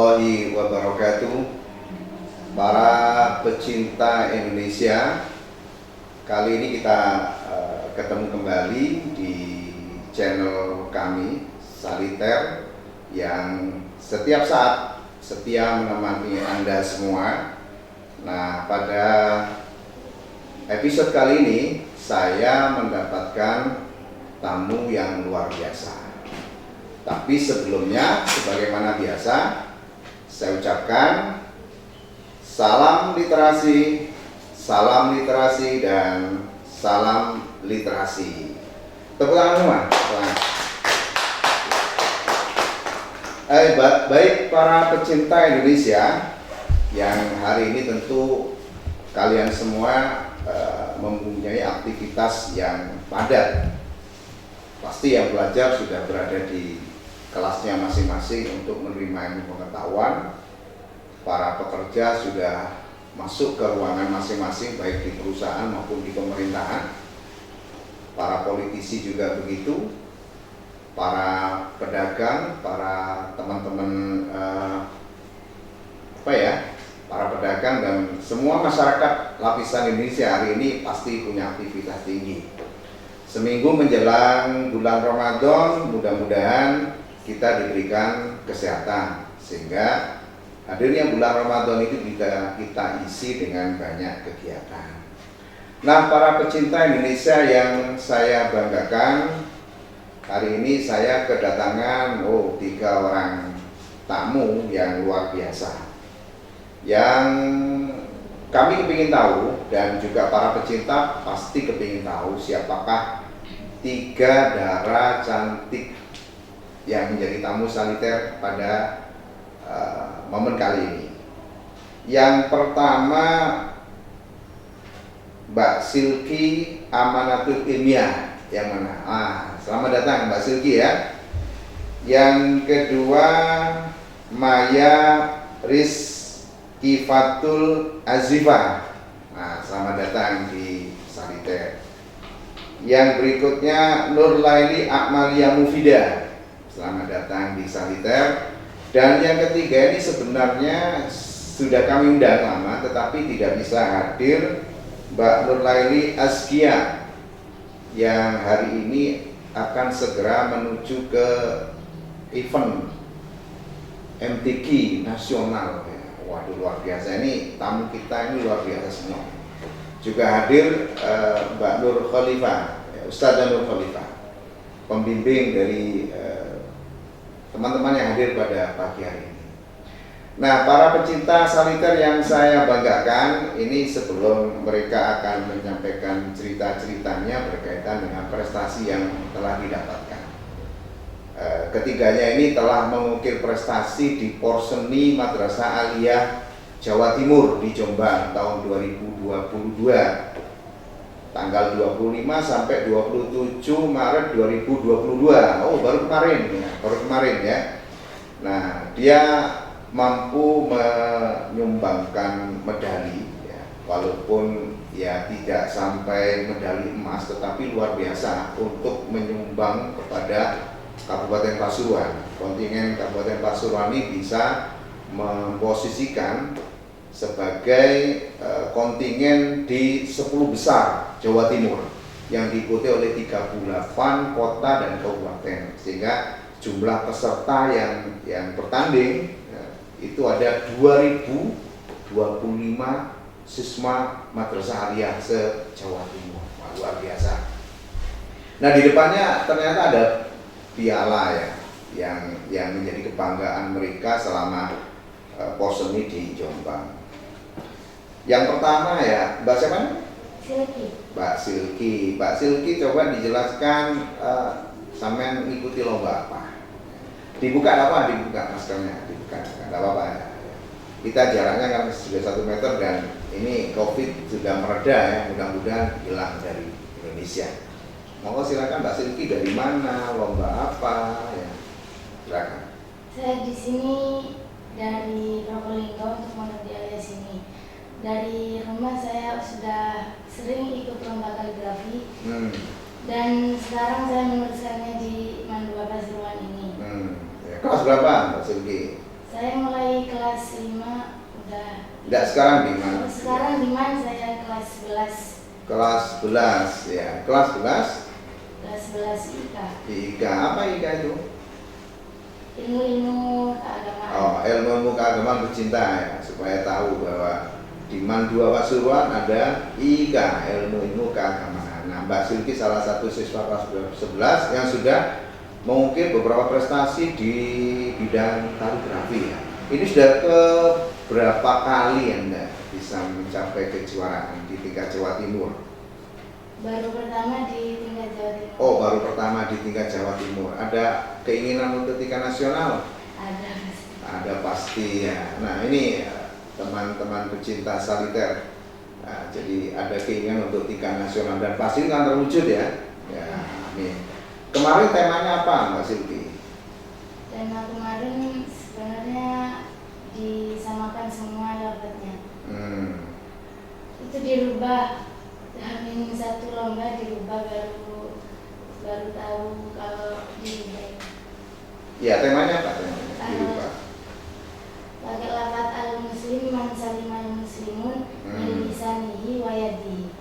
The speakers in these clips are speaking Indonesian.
warahmatullahi wabarakatuh. Para pecinta Indonesia, kali ini kita ketemu kembali di channel kami Saliter yang setiap saat setia menemani Anda semua. Nah, pada episode kali ini saya mendapatkan tamu yang luar biasa. Tapi sebelumnya, sebagaimana biasa, saya ucapkan salam literasi, dan salam literasi. Tepuk tangan semua. Baik para pecinta Indonesia, yang hari ini tentu kalian semua mempunyai aktivitas yang padat. Pasti yang belajar sudah berada di kelasnya masing-masing untuk menerima ilmu pengetahuan. Para pekerja sudah masuk ke ruangan masing-masing, baik di perusahaan maupun di pemerintahan. Para politisi juga begitu. Para pedagang, para teman-teman para pedagang dan semua masyarakat lapisan Indonesia hari ini pasti punya aktivitas tinggi. Seminggu menjelang bulan Ramadan, mudah-mudahan kita diberikan kesehatan sehingga hadirnya bulan Ramadan itu bisa kita isi dengan banyak kegiatan. Nah, para pecinta Indonesia yang saya banggakan, hari ini saya kedatangan 3 orang tamu yang luar biasa, yang kami kepingin tahu, dan juga para pecinta pasti kepingin tahu siapakah 3 dara cantik yang menjadi tamu Saliter pada momen kali ini. Yang pertama, Mbak Silky Amanatul Ilmiah. Yang mana? Selamat datang Mbak Silky ya. Yang kedua, Maya Rizkifatul Azifah. Selamat datang di Saliter. Yang berikutnya, Nur Laili Akmalia Mufida. Selamat datang di Saliter. Dan yang ketiga ini sebenarnya sudah kami undang lama, tetapi tidak bisa hadir, Mbak Nur Laili Azkia, yang hari ini akan segera menuju ke event MTQ nasional. Waduh, luar biasa, ini tamu kita ini luar biasa semua. Juga hadir Mbak Nur Khalifah, Ustazah Nur Khalifah, pembimbing dari teman-teman yang hadir pada pagi hari ini. Nah, para pecinta Saliter yang saya banggakan, ini sebelum mereka akan menyampaikan cerita-ceritanya berkaitan dengan prestasi yang telah didapatkan. Ketiganya ini telah mengukir prestasi di Porseni Madrasah Aliyah Jawa Timur di Jombang tahun 2022, tanggal 25 sampai 27 Maret 2022. Baru kemarin ya. Nah, dia mampu menyumbangkan medali ya, walaupun ya tidak sampai medali emas, tetapi luar biasa untuk menyumbang kepada Kabupaten Pasuruan. Kontingen Kabupaten Pasuruan ini bisa memposisikan sebagai kontingen di 10 besar Jawa Timur yang diikuti oleh 38 kota dan kabupaten, sehingga jumlah peserta yang bertanding itu ada 2025 siswa Madrasah Aliyah se-Jawa Timur. Luar biasa. Nah, di depannya ternyata ada piala ya yang menjadi kebanggaan mereka selama Porseni di Jombang. Yang pertama ya, Mbak siapa? Silky. Mbak Silky, coba dijelaskan sampean ikuti lomba apa? Dibuka maskernya, nggak apa-apa ya. Kita jaraknya kan sudah 1 meter dan ini COVID sudah mereda ya, mudah-mudahan hilang dari Indonesia. Monggo silakan Mbak Silky, dari mana, lomba apa ya? Silakan. Saya di sini dari Probolinggo untuk mengikuti alias ini. Dari rumah saya sudah sering ikut lomba kaligrafi. Dan sekarang saya meneruskannya di Mandua Pasuruan ini. Ya, kelas berapa Mbak Silky? Saya Saya mulai kelas 5 udah. Enggak, sekarang di mana? Sekarang di mana saya kelas 11. Kelas 11 ya. Kelas 11? Kelas 11 IKA. Di IKA. Apa IKA itu? Ilmu keagamaan. Oh, ilmu keagamaan bercinta ya, supaya tahu bahwa di Man 2 Pasuruan ada IKA, ilmu keagamaan. Nah, Mbak Silky salah satu siswa kelas 11 yang sudah mengukir beberapa prestasi di bidang kaligrafi ya. Ini sudah ke berapa kali Anda bisa mencapai kejuaraan di tingkat Jawa Timur? Baru pertama di tingkat Jawa Timur. Oh, baru pertama di tingkat Jawa Timur. Ada keinginan untuk tingkat nasional? Ada pasti. Ada pasti ya. Nah, ini teman-teman pecinta saliter. Nah, jadi ada keinginan untuk tingkat nasional dan pasti akan terwujud ya. Ya, amin. Kemarin temanya apa, Mbak Silky? Tema kemarin sebenarnya disamakan semua lombatnya. Itu dirubah, hamil satu lomba dirubah, baru tahu kalau dirubah. Ya, temanya apa temanya? Dirubah. Pakai lafaz al-muslim man salimal muslimun min lisanihi wa yadihi.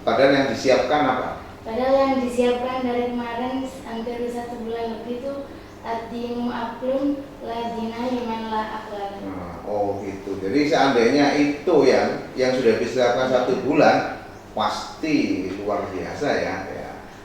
Padahal yang disiapkan apa? Padahal yang disiapkan dari kemarin hampir 1 bulan lebih itu ad-dinu aklun la dina liman la aqlala. Oh gitu. Jadi seandainya itu yang sudah disiapkan 1 bulan pasti luar biasa ya.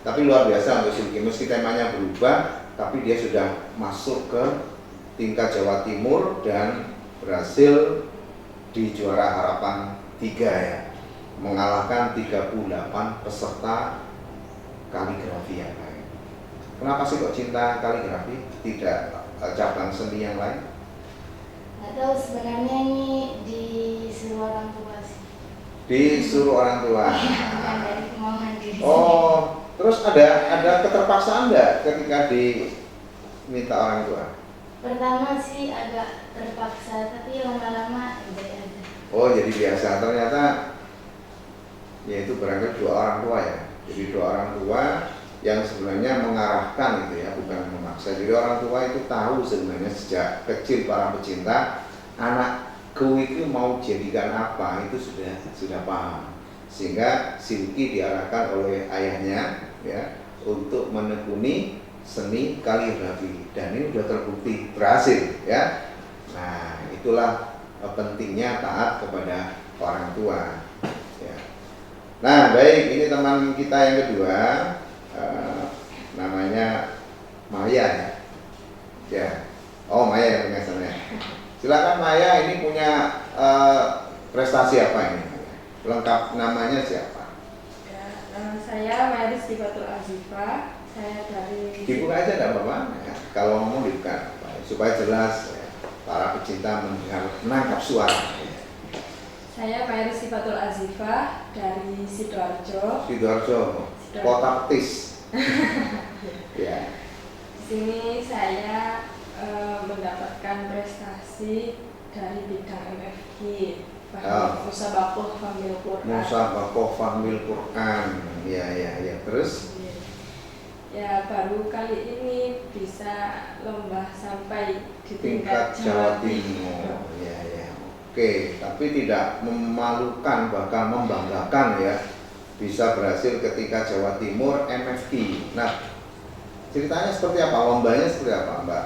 Tapi luar biasa untuk Silky, meski temanya berubah, tapi dia sudah masuk ke tingkat Jawa Timur dan berhasil di juara harapan 3 ya, mengalahkan 38 peserta kaligrafi yang lain. Kenapa sih kok cinta kaligrafi, tidak cabang seni yang lain? Atau sebenarnya ini disuruh orang tua sih. Disuruh orang tua. Bukan dari kemauan diri. Oh, terus ada keterpaksaan nggak ketika diminta orang tua? Pertama sih agak terpaksa, tapi lama-lama enggak ada. Oh, jadi biasa. Ternyata ya itu berangkat 2 orang tua ya. Jadi 2 orang tua yang sebenarnya mengarahkan gitu ya, bukan memaksa. Jadi orang tua itu tahu sebenarnya sejak kecil para pecinta, anakku itu mau jadikan apa itu sudah paham. Sehingga Silky diarahkan oleh ayahnya ya untuk menekuni seni kaligrafi dan ini sudah terbukti berhasil ya. Nah, itulah pentingnya taat kepada orang tua ya. Nah, baik, ini teman kita yang kedua, namanya Maya ya. Ya. Oh, Maya yang punya sana. Silakan Maya, ini punya prestasi apa ini? Lengkap namanya siapa? Ya, saya Maya Sifatul Azifah. Saya dari. Dibuka aja enggak apa-apa ya. Kalau ngomong dibuka supaya jelas ya, para pecinta menangkap suara. Saya Maya Sifatul Azifah dari Sidoarjo. Sidoarjo, kota petis. Ya. Di sini saya mendapatkan prestasi dari bidang MFQ, Musabaqah Fahmil Quran. Musabaqah Fahmil Quran. Ya. Terus? Ya, baru kali ini bisa lomba sampai di tingkat Jawa Timur. Ya. Oke, tapi tidak memalukan, bahkan membanggakan ya, bisa berhasil ketika Jawa Timur MFQ. Nah, ceritanya seperti apa? Lombanya seperti apa, Mbak?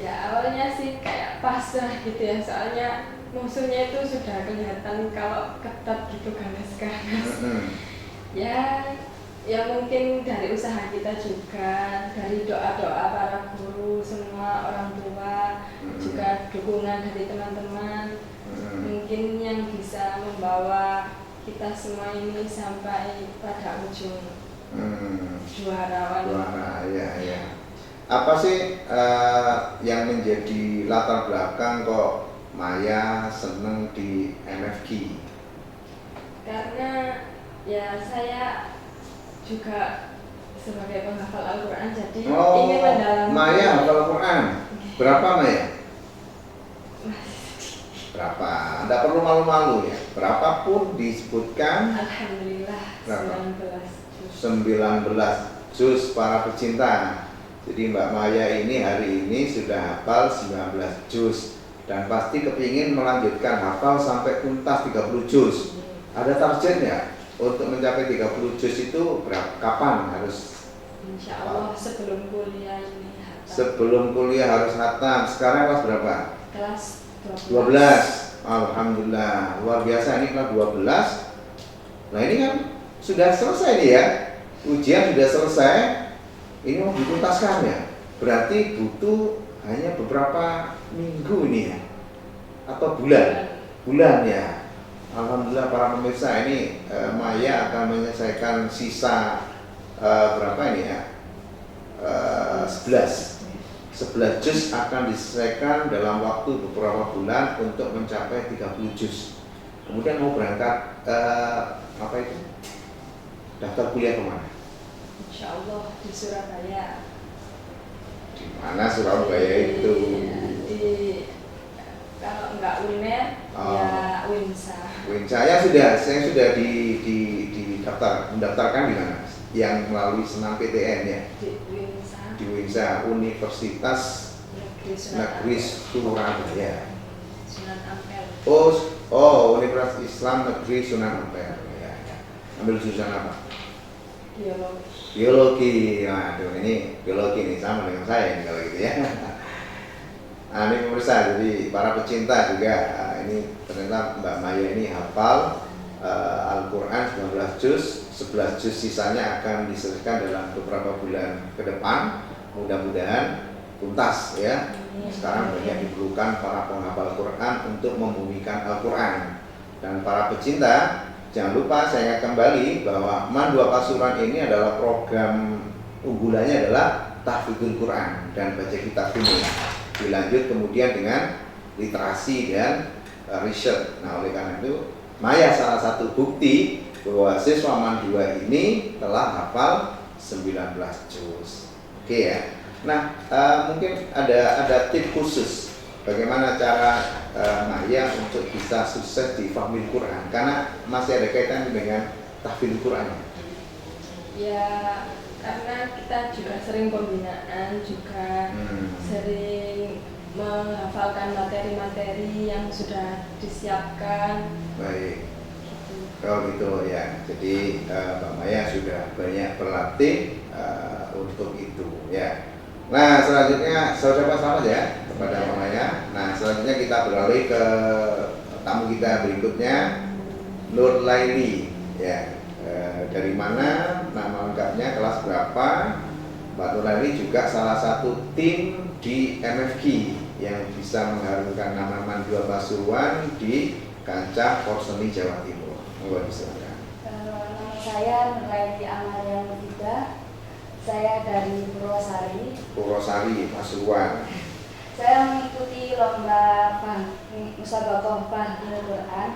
Ya, awalnya sih kayak pasrah gitu ya, soalnya musuhnya itu sudah kelihatan kalau ketat gitu, ganas-ganas. Ya mungkin dari usaha kita juga, dari doa-doa para guru, semua orang tua, juga dukungan dari teman-teman, mungkin yang bisa membawa kita semua ini sampai pada ujung juara. Ya. Apa sih yang menjadi latar belakang kok Maya seneng di MFQ? Karena ya saya juga sebagai penghafal Al-Quran, jadi ingin mendalami. Maya hafal Al-Quran. Berapa Maya? Berapa? Tidak perlu malu-malu ya. Berapapun disebutkan. Alhamdulillah. Berapa? 19 juz para pecinta. Jadi Mbak Maya ini hari ini sudah hafal 19 juz dan pasti kepingin melanjutkan hafal sampai tuntas 30 juz. Ada targetnya untuk mencapai 30 juz itu kapan harus? Insya Allah sebelum kuliah ini hatam. Sebelum kuliah harus hatam. Sekarang kelas berapa? Kelas 12. Alhamdulillah, luar biasa, ini kelas 12. Nah ini kan sudah selesai nih ya, ujian sudah selesai, ini mau dituntaskan ya. Berarti butuh hanya beberapa minggu ini ya, atau bulan ya. Alhamdulillah para pemirsa, ini Maya akan menyelesaikan sisa berapa ini ya, 11 juz akan diselesaikan dalam waktu beberapa bulan untuk mencapai 30 juz. Kemudian mau berangkat apa itu, daftar kuliah kemana? Insya Allah di Surabaya. Di mana Surabaya itu? Kalau enggak UNER, ya WINSA. WINSA ya saya sudah mendaftarkan di mana? Yang melalui senam PTN ya? Di WINSA. Di WINSA, Universitas Negeri Surabaya. Sunan Ampel. Oh, Universitas Islam Negeri Sunan Ampel. Ya. Ambil jurusan apa? Biologi. Biologi. Waduh, ini biologi nih sama dengan saya ini kalau gitu ya. Nah, ini pemirsa, jadi para pecinta juga, ini ternyata Mbak Maya ini hafal Al-Quran 19 juz, 11 juz sisanya akan diselesaikan dalam beberapa bulan ke depan, mudah-mudahan tuntas ya. Sekarang banyak diperlukan para penghafal Quran untuk membumikan Al-Quran. Dan para pecinta, jangan lupa saya ingat kembali bahwa Man 2 Pasuruan ini adalah program unggulannya adalah tahfidzul Quran dan baca kitab ini. Dilanjut kemudian dengan literasi dan riset. Nah, oleh karena itu Maya salah satu bukti bahwa siswa Man 2 ini telah hafal 19 juz. Oke ya. Nah, mungkin ada tips khusus bagaimana cara Maya untuk bisa sukses di Fahmil Quran, karena masih ada kaitan dengan tahfidz Quran. Ya, karena kita juga sering pembinaan, juga sering menghafalkan materi-materi yang sudah disiapkan. Baik. Kalau gitu ya, jadi Mbak Maya sudah banyak berlatih untuk itu ya. Nah, selanjutnya saya ucapkan selamat ya kepada Mbak Maya. Nah, selanjutnya kita beralih ke tamu kita berikutnya, Nur Laili ya. Dari mana, nama lengkapnya, kelas berapa? Mbak Nur Laili juga salah satu tim di MFQ yang bisa mengharumkan nama Man 2 Pasuruan di kancah Porseni Jawa Timur. Mohon silakan. Nama saya Nur Laili Amalia Mufida. Saya dari Purwosari. Purwosari, Pasuruan. Saya mengikuti lomba Musabaqah Fahmil Quran.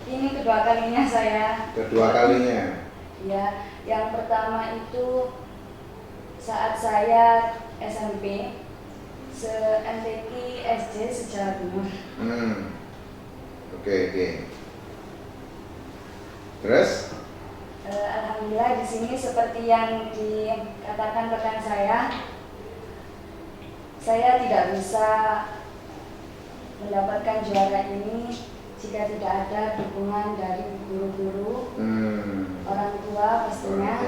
Ini kedua kalinya saya. Kedua kalinya. Ya, yang pertama itu saat saya SMP, MTQ SD se-Jawa Timur. Oke. Terus? Alhamdulillah di sini seperti yang dikatakan rekan saya tidak bisa mendapatkan juara ini jika tidak ada dukungan dari guru-guru, orang tua pastinya.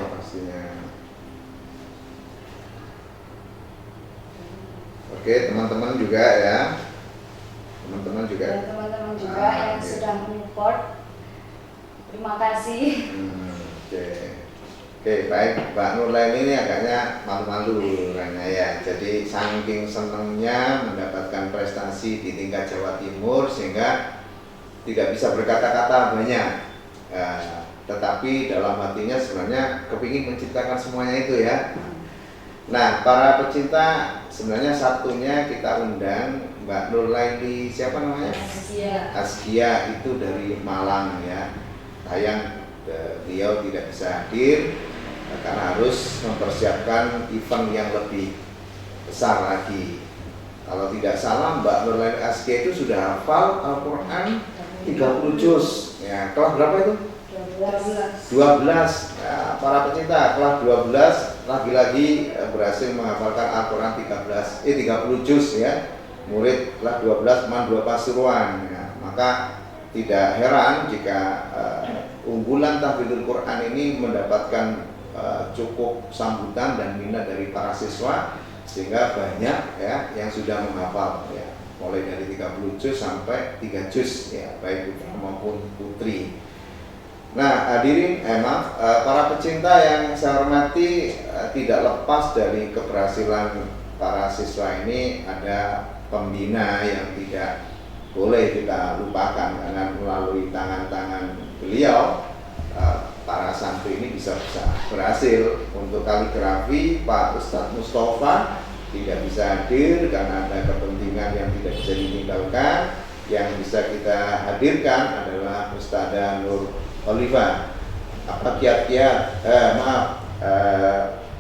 Oke, teman-teman juga ya. Teman-teman juga. Dan teman-teman juga yang sudah mensupport. Terima kasih. Oke, baik. Mbak Nur Laili ini agaknya malu-malu orangnya ya. Jadi saking senangnya mendapatkan prestasi di tingkat Jawa Timur sehingga tidak bisa berkata-kata banyak. Tetapi dalam hatinya sebenarnya kepingin menciptakan semuanya itu ya. Nah, para pecinta, sebenarnya satunya kita undang Mbak Nur Laili, siapa namanya? Askia, itu dari Malang ya. Sayang beliau tidak bisa hadir karena harus mempersiapkan event yang lebih besar lagi. Kalau tidak salah Mbak Nur Laili Askia itu sudah hafal Al-Quran 30 juz. Ya, kelas berapa itu? 12. Ya, para pecinta, kelas 12 lagi-lagi berhasil menghafalkan Al-Quran 30 juz ya. Murid kelas 12 Man 2 Pasuruan ya. Maka tidak heran jika unggulan tahfidzul Quran ini mendapatkan cukup sambutan dan minat dari para siswa, sehingga banyak ya yang sudah menghafal ya, mulai dari 30 juz sampai 3 juz ya, baik putra maupun putri. Nah, hadirin, para pecinta yang saya hormati, tidak lepas dari keberhasilan para siswa ini ada pembina yang tidak boleh kita lupakan, karena melalui tangan-tangan beliau para santri ini bisa berhasil. Untuk kaligrafi Pak Ustadz Mustafa tidak bisa hadir karena ada kepentingan yang tidak bisa ditinggalkan. Yang bisa kita hadirkan adalah Ustadzah Nur Khalifah. Apa kiat-kiat?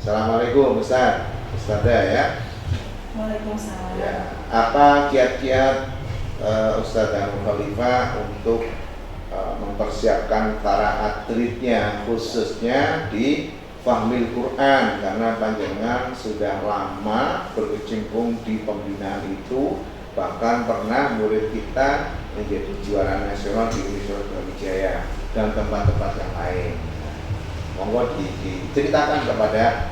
Assalamualaikum Ustadzah ya. Waalaikumsalam. Ya. Apa kiat-kiat Ustadzah Nur Khalifah untuk mempersiapkan para atletnya, khususnya di Fahmil Quran, karena panjenengan sudah lama berkecimpung di pembinaan itu, bahkan pernah murid kita menjadi juara nasional di Universitas Brawijaya dan tempat-tempat yang lain. Monggo diceritakan kepada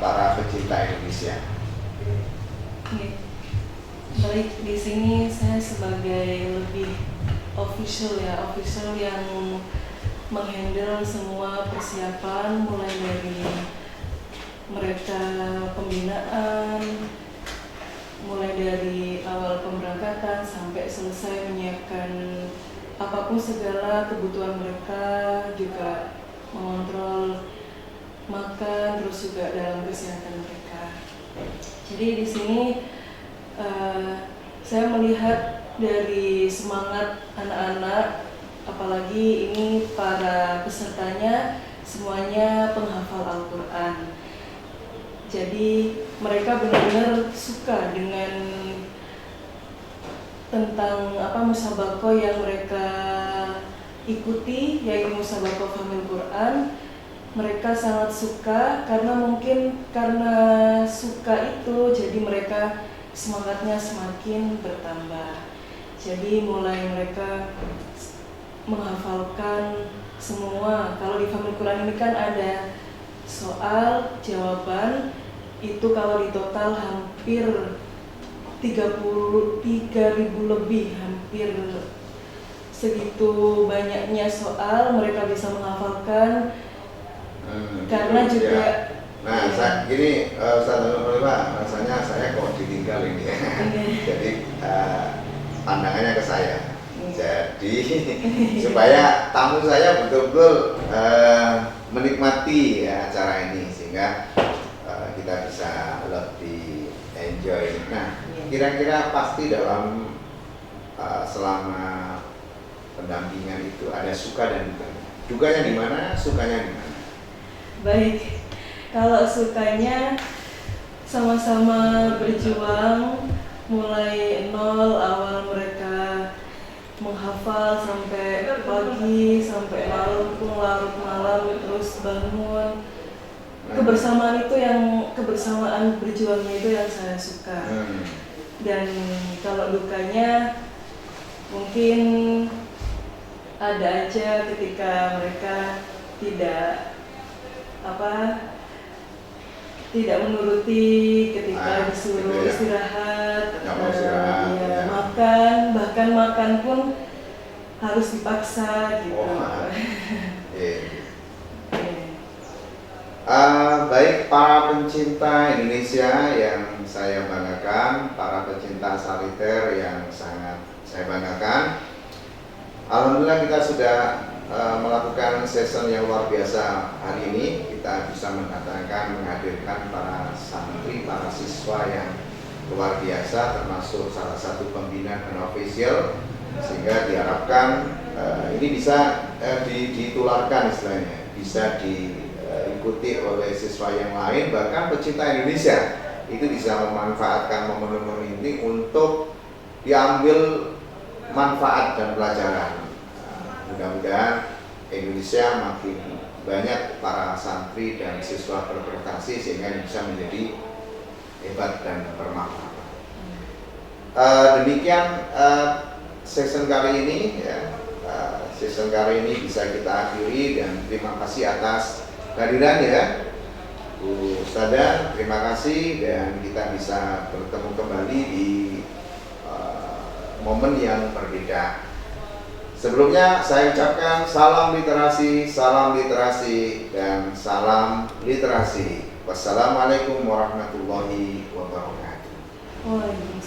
para pecinta Indonesia. Baik, di sini saya sebagai lebih official yang menghandle semua persiapan, mulai dari mereka pembinaan, mulai dari awal pemberangkatan sampai selesai menyiapkan apapun segala kebutuhan mereka, juga mengontrol makan, terus juga dalam kesehatan mereka. Jadi di sini saya melihat dari semangat anak-anak, apalagi ini para pesertanya semuanya penghafal Al-Quran. Jadi mereka benar-benar suka dengan tentang musabaqah yang mereka ikuti, yaitu musabaqah Fahmil Quran. Mereka sangat suka karena mungkin karena suka itu jadi mereka semangatnya semakin bertambah. Jadi mulai mereka menghafalkan semua. Kalau di Fahmil Quran ini kan ada soal, jawaban, itu kalau di total hampir 33.000 lebih, hampir segitu banyaknya soal mereka bisa menghafalkan. Karena juga nah, ini Ustaz Nur Khalifah, rasanya saya kok ditinggal ini ya. Jadi pandangannya ke saya. Jadi supaya tamu saya betul-betul menikmati ya acara ini, sehingga kita bisa lebih enjoy. Nah, kira-kira pasti dalam selama pendampingan itu ada suka dan dukanya. Dukanya di mana, sukanya di mana? baik, kalau sukanya sama-sama berjuang mulai nol, awal mereka menghafal sampai pagi, sampai larut malam terus bangun. Kebersamaan itu kebersamaan berjuangnya itu yang saya suka. Dan kalau dukanya mungkin ada aja ketika mereka tidak menuruti ketika disuruh istirahat, makan, bahkan makan pun harus dipaksa gitu. Baik para pencinta Indonesia yang saya banggakan, para pencinta Saliter yang sangat saya banggakan, alhamdulillah kita sudah melakukan session yang luar biasa hari ini. Kita bisa menghadirkan para santri, para siswa yang luar biasa, termasuk salah satu pembina dan official, sehingga diharapkan ini bisa ditularkan, istilahnya bisa diikuti oleh siswa yang lain, bahkan pecinta Indonesia itu bisa memanfaatkan momen-momen ini untuk diambil manfaat dan pelajaran. Mudah-mudahan Indonesia makin banyak para santri dan siswa berprestasi sehingga bisa menjadi hebat dan bermanfaat. Demikian season kali ini ya. Season kali ini bisa kita akhiri dan terima kasih atas kehadirannya Bu Ustadzah, terima kasih, dan kita bisa bertemu kembali di momen yang berbeda. Sebelumnya saya ucapkan salam literasi, dan salam literasi. Wassalamualaikum warahmatullahi wabarakatuh. Waalaikumsalam.